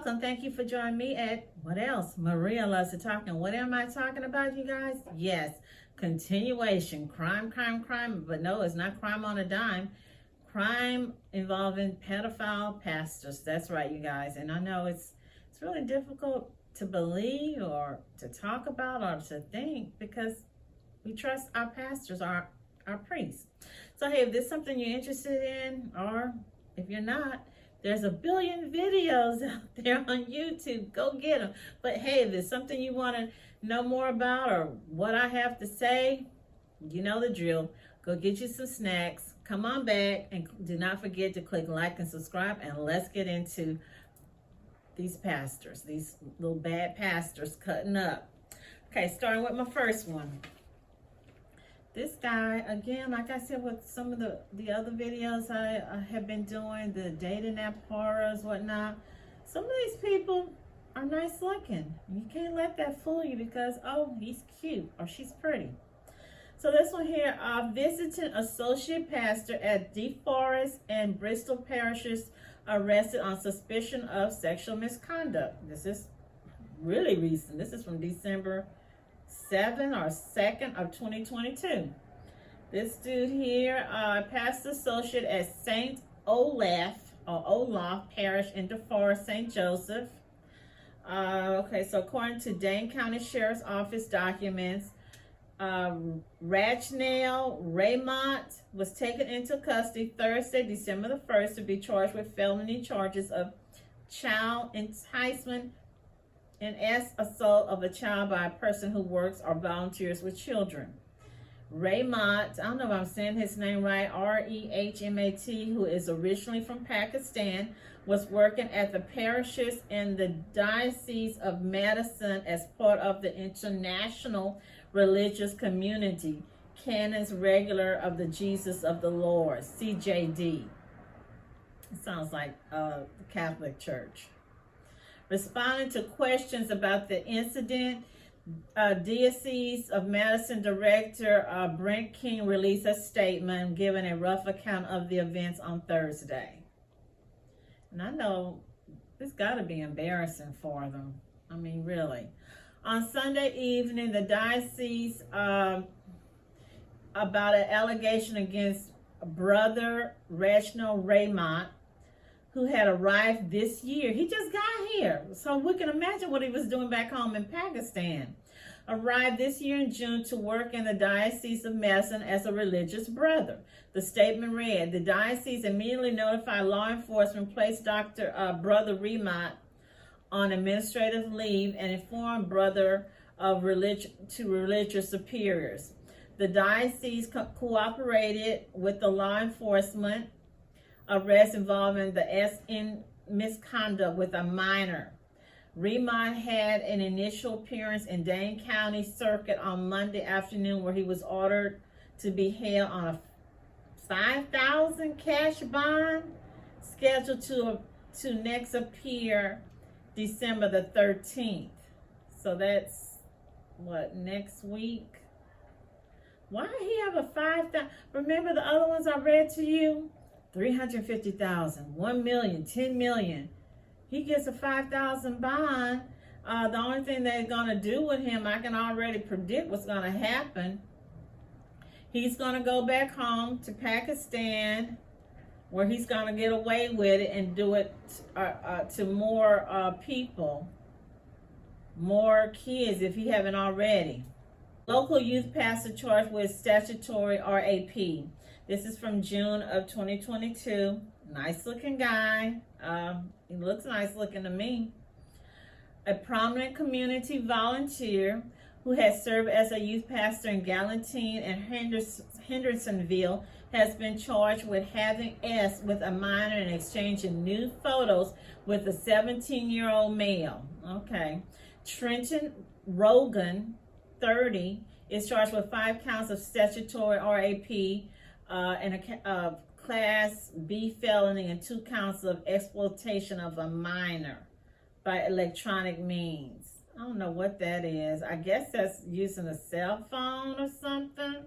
welcome. Thank you for joining me at What Else? Maria loves to talk. And what am I talking about, you guys? Yes, continuation. Crime. But no, it's not crime on a dime. Crime involving pedophile pastors. That's right, you guys. And I know it's really difficult to believe or to talk about or to think because we trust our pastors, our priests. So hey, if this is something you're interested in, or if you're not, there's a billion videos out there on YouTube. Go get them. But hey, if there's something you want to know more about or what I have to say, you know the drill. Go get you some snacks. Come on back, and do not forget to click like and subscribe, and let's get into these pastors, these little bad pastors cutting up. Okay, starting with my first one. This guy, again, like I said with some of the other videos I have been doing, the dating app horrors, whatnot, some of these people are nice looking. You can't let that fool you because, oh, he's cute or she's pretty. So this one here, visiting associate pastor at DeForest and Bristol parishes arrested on suspicion of sexual misconduct. This is really recent. This is from December 7 or 2nd of 2022. This dude here, pastor associate at St. Olaf Parish in DeForest, St. Joseph. Okay, so according to Dane County Sheriff's Office documents, Rajnal Rehmat was taken into custody Thursday, December the 1st, to be charged with felony charges of child enticement and assault of a child by a person who works or volunteers with children. Rehmat, I don't know if I'm saying his name right, Rehmat, who is originally from Pakistan, was working at the parishes in the Diocese of Madison as part of the International Religious Community, Canons Regular of the Jesus of the Lord, CJD. It sounds like the Catholic Church. Responding to questions about the incident, Diocese of Madison Director Brent King released a statement giving a rough account of the events on Thursday. And I know it's got to be embarrassing for them. I mean, really. On Sunday evening, the diocese about an allegation against Brother Rajnal Rehmat, who had arrived this year. He just got here, so we can imagine what he was doing back home in Pakistan. Arrived this year in June to work in the Diocese of Madison as a religious brother. The statement read, the diocese immediately notified law enforcement, placed Brother Rehmat on administrative leave, and informed Brother of religious superiors. The diocese cooperated with the law enforcement arrest involving the SN misconduct with a minor. Rehmat had an initial appearance in Dane County Circuit on Monday afternoon, where he was ordered to be held on a $5,000 cash bond, scheduled to next appear December the 13th. So that's what, next week? Why did he have a $5,000? Remember the other ones I read to you? 350,000, 1 million, 10 million. He gets a 5,000 bond. The only thing they're gonna do with him, I can already predict what's gonna happen. He's gonna go back home to Pakistan, where he's gonna get away with it and do it to more people, more kids, if he haven't already. Local youth pastor charged with statutory RAP. This is from June of 2022. Nice looking guy. He looks nice looking to me. A prominent community volunteer who has served as a youth pastor in Gallatin and Hendersonville has been charged with having sex with a minor and exchanging nude photos with a 17-year-old male. Okay. Trenton Rogan, 30, is charged with 5 counts of statutory RAP and a Class B felony and 2 counts of exploitation of a minor by electronic means. I don't know what that is. I guess that's using a cell phone or something.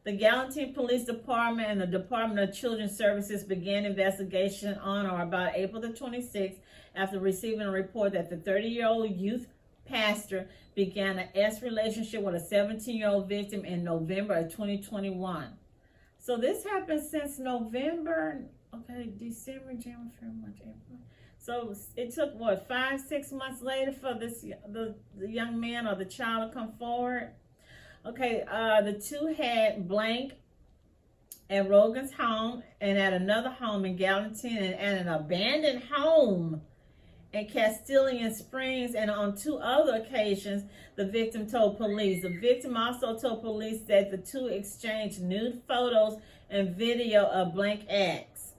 The Gallatin Police Department and the Department of Children's Services began investigation on or about April the 26th after receiving a report that the 30-year-old youth pastor began an S relationship with a 17-year-old victim in November of 2021. So this happened since November, okay, December, January, February, March, April. So it took, what, 5-6 months later for the young man or the child to come forward? Okay, the two had blank at Rogan's home and at another home in Gallatin and at an abandoned home in Castilian Springs, and on 2 other occasions, the victim told police. The victim also told police that the two exchanged nude photos and video of blank acts.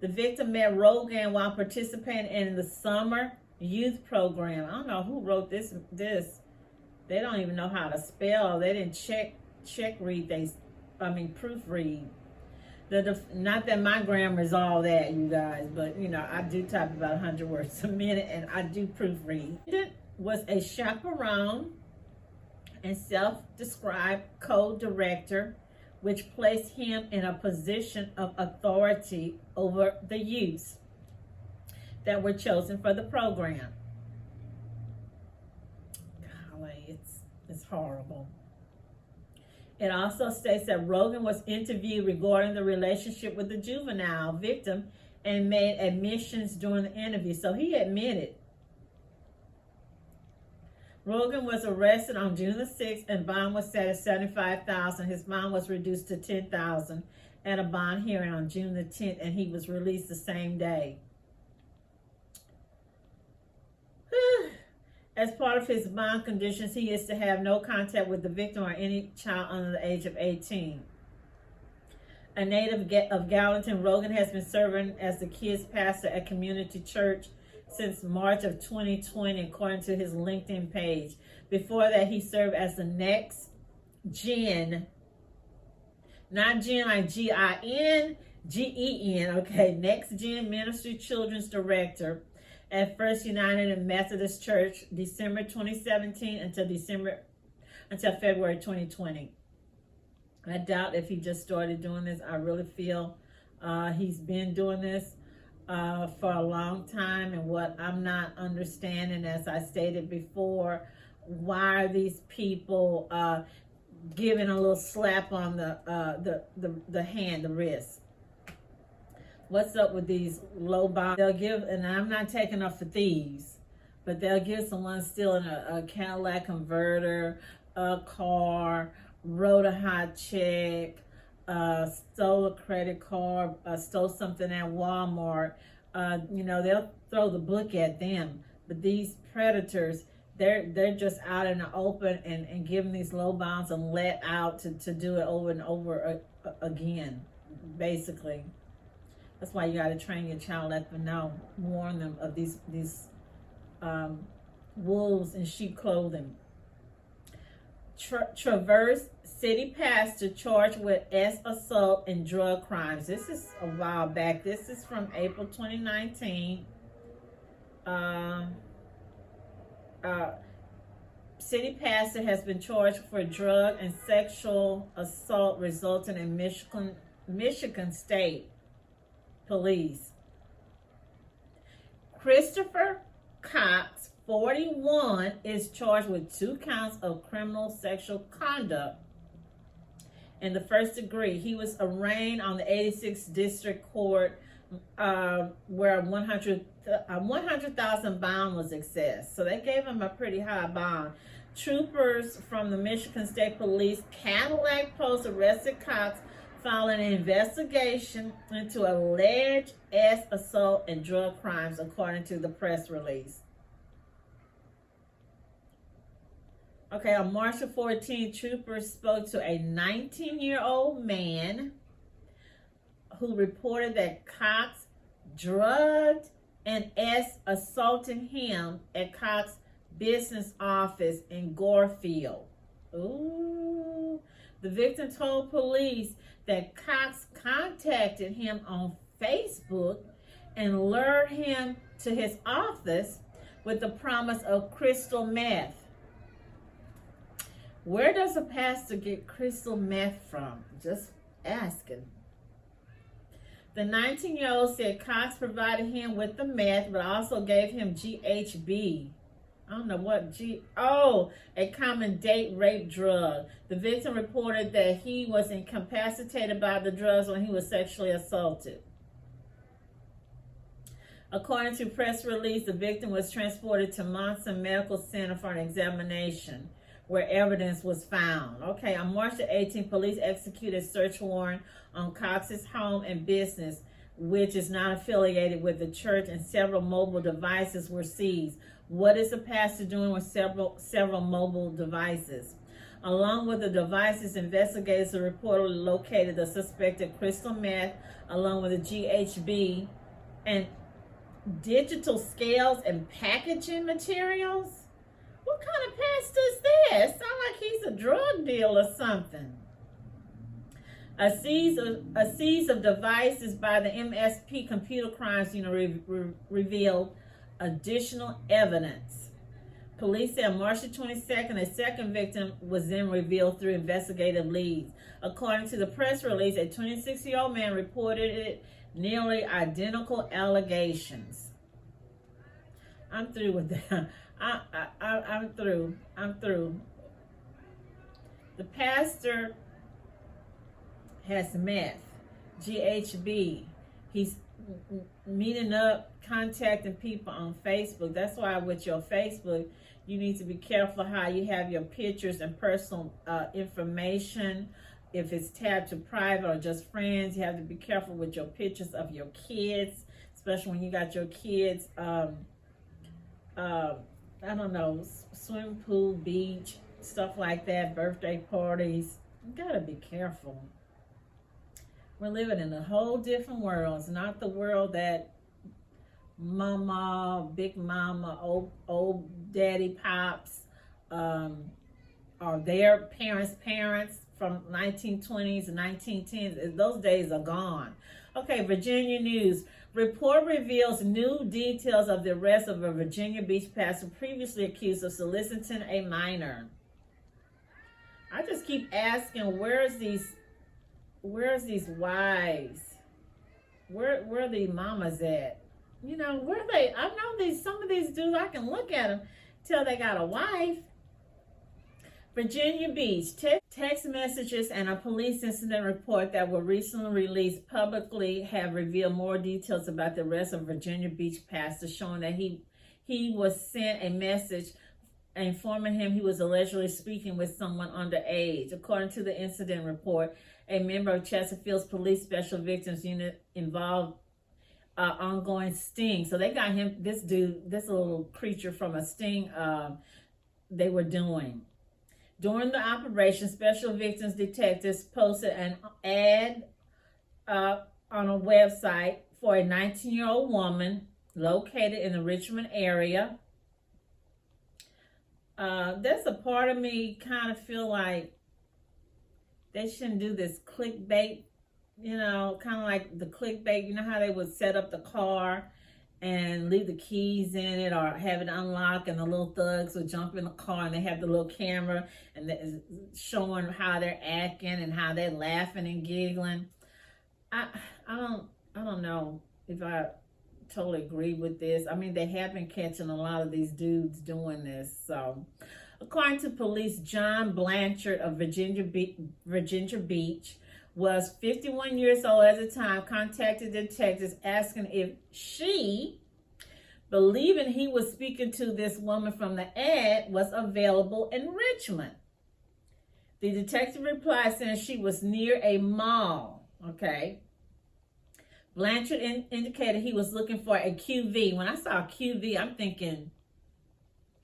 The victim met Rogan while participating in the summer youth program. I don't know who wrote this. They don't even know how to spell. They didn't proofread. Not that my grammar is all that, you guys, but you know, I do type about 100 words a minute and I do proofread. It was a chaperone and self-described co-director, which placed him in a position of authority over the youths that were chosen for the program. Golly, it's horrible. It also states that Rogan was interviewed regarding the relationship with the juvenile victim and made admissions during the interview. So he admitted. Rogan was arrested on June the 6th and bond was set at $75,000. His bond was reduced to $10,000 at a bond hearing on June the 10th, and he was released the same day. As part of his bond conditions, he is to have no contact with the victim or any child under the age of 18. A native of Gallatin, Rogan has been serving as the kids pastor at Community Church since March of 2020, according to his LinkedIn page. Before that, he served as the Next Gen, not Gen like G-I-N, G-E-N, okay, Next Gen Ministry Children's Director at First United Methodist Church, December 2017 until February 2020. I doubt if he just started doing this. I really feel he's been doing this for a long time. And what I'm not understanding, as I stated before, why are these people giving a little slap on the hand, the wrist? What's up with these low bonds? They'll give, and I'm not taking up for thieves, but they'll give someone stealing a Cadillac converter, a car, wrote a hot check, stole a credit card, stole something at Walmart. They'll throw the book at them. But these predators, they're just out in the open and giving these low bonds and let out to do it over and over again, basically. That's why you got to train your child, let them know, warn them of these wolves in sheep clothing. Traverse City pastor charged with assault and drug crimes. This is a while back. This is from April 2019. City pastor has been charged for drug and sexual assault resulting in Michigan State Police. Christopher Cox, 41, is charged with 2 counts of criminal sexual conduct in the first degree. He was arraigned on the 86th District Court where a $100,000 bond was assessed. So they gave him a pretty high bond. Troopers from the Michigan State Police Cadillac Post arrested Cox following an investigation into alleged assault and drug crimes, according to the press release. Okay, on March 14th, troopers spoke to a 19-year-old man who reported that Cox drugged and assaulted him at Cox's business office in Gorefield. Ooh. The victim told police that Cox contacted him on Facebook and lured him to his office with the promise of crystal meth. Where does a pastor get crystal meth from? Just asking. The 19-year-old said Cox provided him with the meth, but also gave him GHB. I don't know what a common date rape drug. The victim reported that he was incapacitated by the drugs when he was sexually assaulted. According to press release, the victim was transported to Monson Medical Center for an examination, where evidence was found. Okay, on March the 18th, police executed a search warrant on Cox's home and business, which is not affiliated with the church, and several mobile devices were seized. What is the pastor doing with several mobile devices? Along with the devices, investigators reportedly located the suspected crystal meth, along with the GHB and digital scales and packaging materials. What kind of pastor is that? Sounds like he's a drug dealer or something. A seize of devices by the MSP Computer Crimes Unit revealed additional evidence. Police said on March 22nd, a second victim was then revealed through investigative leads. According to the press release, a 26-year-old man reported it nearly identical allegations. I'm through with that. I'm through. The pastor has meth, GHB. He's meeting up, contacting people on Facebook. That's why with your Facebook, you need to be careful how you have your pictures and personal information. If it's tabbed to private or just friends, you have to be careful with your pictures of your kids, especially when you got your kids, I don't know, swim pool, beach, stuff like that, birthday parties. You gotta be careful. We're living in a whole different world. It's not the world that mama, big mama, old daddy pops, or their parents from 1920s and 1910s. Those days are gone. Okay, Virginia news. Report reveals new details of the arrest of a Virginia Beach pastor previously accused of soliciting a minor. I just keep asking, where's these wives? Where are these mamas at? You know, where are they? I know some of these dudes, I can look at them, tell they got a wife. Virginia Beach, text messages and a police incident report that were recently released publicly have revealed more details about the arrest of Virginia Beach pastor, showing that he was sent a message informing him he was allegedly speaking with someone underage. According to the incident report, a member of Chesterfield's Police Special Victims Unit involved ongoing sting. So they got him, this little creature from a sting they were doing. During the operation, Special Victims detectives posted an ad on a website for a 19-year-old woman located in the Richmond area. There's a part of me kind of feel like they shouldn't do this clickbait, you know, kind of like the clickbait. You know how they would set up the car and leave the keys in it or have it unlocked, and the little thugs would jump in the car and they have the little camera and they're showing how they're acting and how they're laughing and giggling. I don't know if I totally agree with this. I mean, they have been catching a lot of these dudes doing this. So, according to police, John Blanchard of Virginia Beach was 51 years old at the time, contacted detectives asking if she, believing he was speaking to this woman from the ad, was available in Richmond. The detective replied saying she was near a mall. Okay. Blanchard indicated he was looking for a QV. When I saw QV, I'm thinking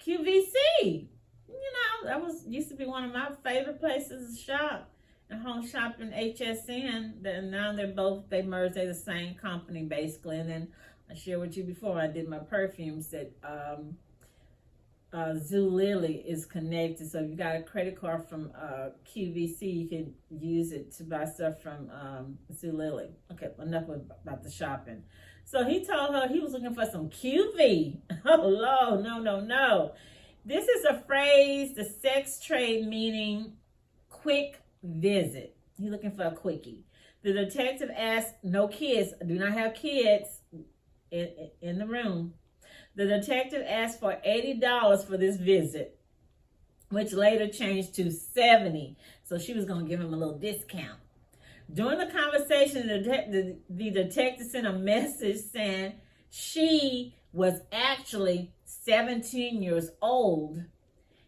QVC. You know, that used to be one of my favorite places to shop. And Home Shopping HSN, now they merged, they're the same company basically. And then I shared with you before, I did my perfumes that Zulily is connected. So if you got a credit card from QVC, you can use it to buy stuff from Zulily. Okay, enough about the shopping. So he told her he was looking for some QV. Oh, Lord, no. This is a phrase, the sex trade meaning quick visit. He's looking for a quickie. The detective asked, no kids, do not have kids in the room. The detective asked for $80 for this visit, which later changed to $70. So she was going to give him a little discount. During the conversation, the detective sent a message saying she was actually 17 years old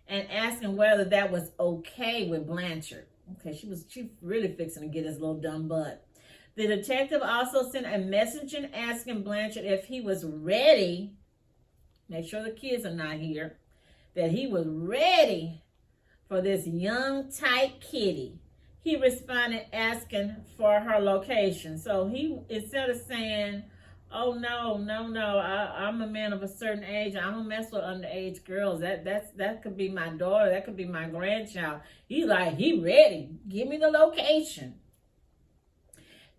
and asking whether that was okay with Blanchard. Okay, she really fixing to get his little dumb butt. The detective also sent a message asking Blanchard if he was ready, make sure the kids are not here, that he was ready for this young, tight kitty. He responded asking for her location. So he, instead of saying, oh, no, I'm a man of a certain age, I don't mess with underage girls. That could be my daughter, that could be my grandchild. He ready. Give me the location.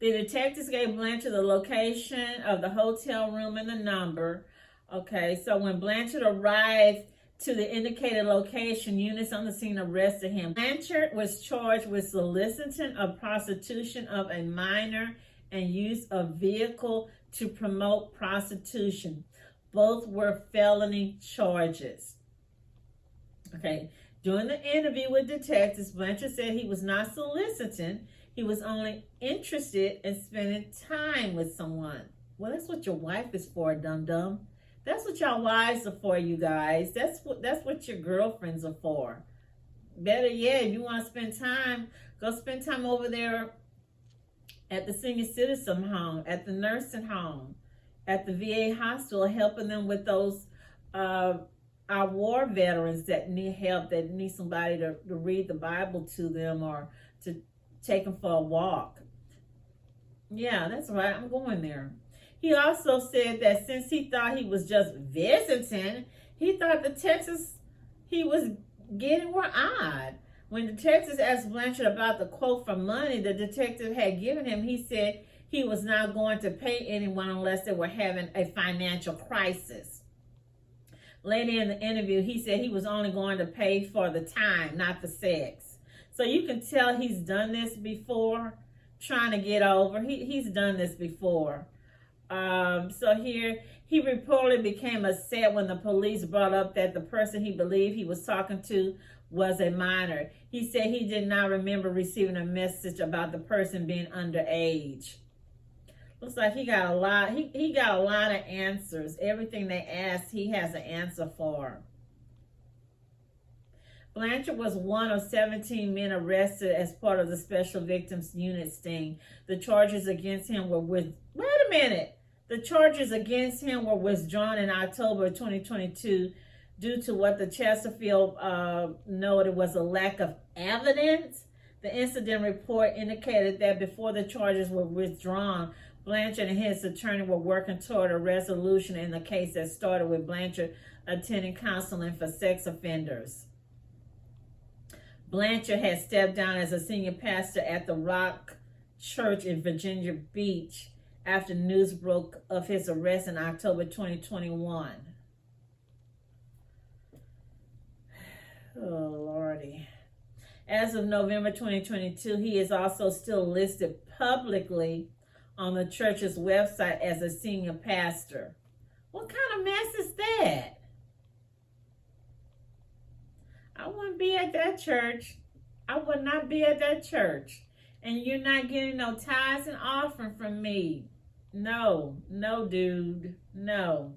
The detectives gave Blanchard the location of the hotel room and the number. Okay, so when Blanchard arrived to the indicated location, units on the scene arrested him. Blanchard was charged with soliciting of prostitution of a minor and use of vehicle to promote prostitution. Both were felony charges. Okay, during the interview with detectives, Blanchard said he was not soliciting. He was only interested in spending time with someone. Well, that's what your wife is for, dum-dum. That's what y'all wives are for, you guys. That's what your girlfriends are for. Better yet, if you want to spend time, go spend time over there at the senior citizen home, at the nursing home, at the VA hospital, helping them with those our war veterans that need help, that need somebody to read the Bible to them or to take them for a walk. Yeah, that's right. I'm going there. He also said that since he thought he was just visiting, he thought the Texas he was getting were odd. When detectives asked Blanchard about the quote for money the detective had given him, he said he was not going to pay anyone unless they were having a financial crisis. Later in the interview, he said he was only going to pay for the time, not for sex. So you can tell he's done this before, trying to get over. He's done this before. So here, he reportedly became upset when the police brought up that the person he believed he was talking to was a minor. He said he did not remember receiving a message about the person being underage. Looks like he got a lot. He got a lot of answers. Everything they asked, he has an answer for. Blanchard was one of 17 men arrested as part of the Special Victims Unit sting. The charges against him were The charges against him were withdrawn in October 2022 due to what the Chesterfield noted was a lack of evidence. The incident report indicated that before the charges were withdrawn, Blanchard and his attorney were working toward a resolution in the case that started with Blanchard attending counseling for sex offenders. Blanchard had stepped down as a senior pastor at the Rock Church in Virginia Beach after news broke of his arrest in October 2021. Oh, Lordy. As of November 2022, he is also still listed publicly on the church's website as a senior pastor. What kind of mess is that? I wouldn't be at that church. I would not be at that church. And you're not getting no tithes and offering from me. No, dude. No.